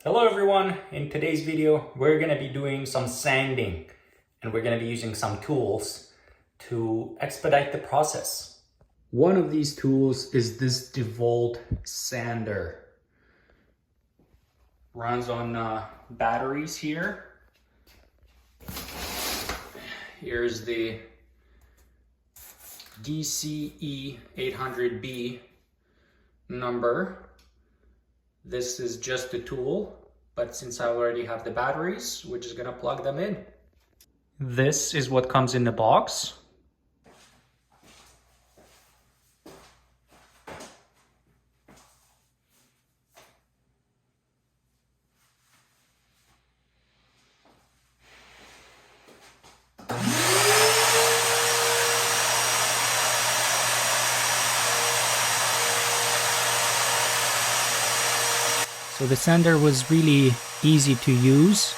Hello everyone, in today's video we're going to be doing some sanding and we're going to be using some tools to expedite the process. One of these tools is this Dewalt sander. Runs on batteries here. Here's the DCE800B number. This is just the tool, but since I already have the batteries, we're just gonna plug them in. This is what comes in the box. So the sander was really easy to use.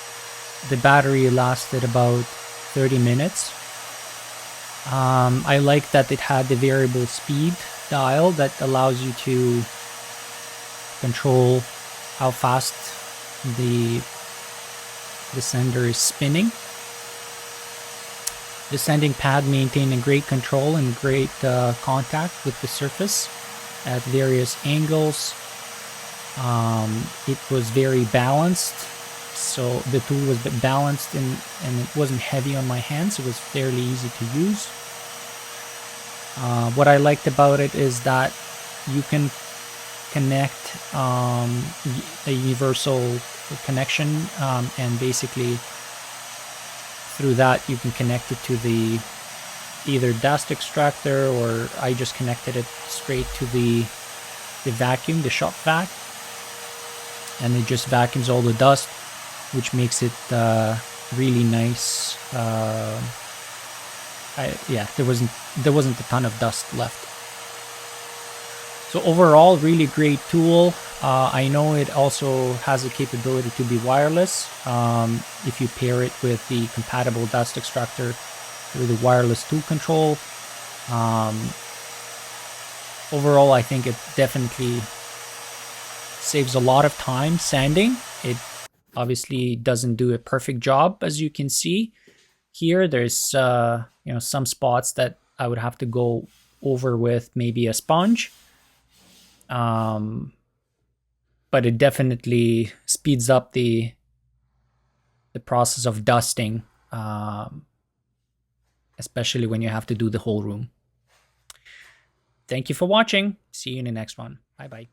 The battery lasted about 30 minutes. I like that it had the variable speed dial that allows you to control how fast the sander is spinning. The sanding pad maintained a great control and great contact with the surface at various angles. It was very balanced, so the tool was balanced and it wasn't heavy on my hands. It was fairly easy to use. What I liked about it is that you can connect a universal connection, and basically through that you can connect it to the either dust extractor, or I just connected it straight to the vacuum, the shop vac. And it just vacuums all the dust, which makes it really nice. Yeah, there wasn't a ton of dust left. So overall, really great tool. I know it also has a capability to be wireless if you pair it with the compatible dust extractor with the wireless tool control. Overall, I think it definitely saves a lot of time sanding. It obviously doesn't do a perfect job, as you can see here. There's some spots that I would have to go over with maybe a sponge, but it definitely speeds up the process of dusting, especially when you have to do the whole room. Thank you for watching. See you in the next one. Bye bye.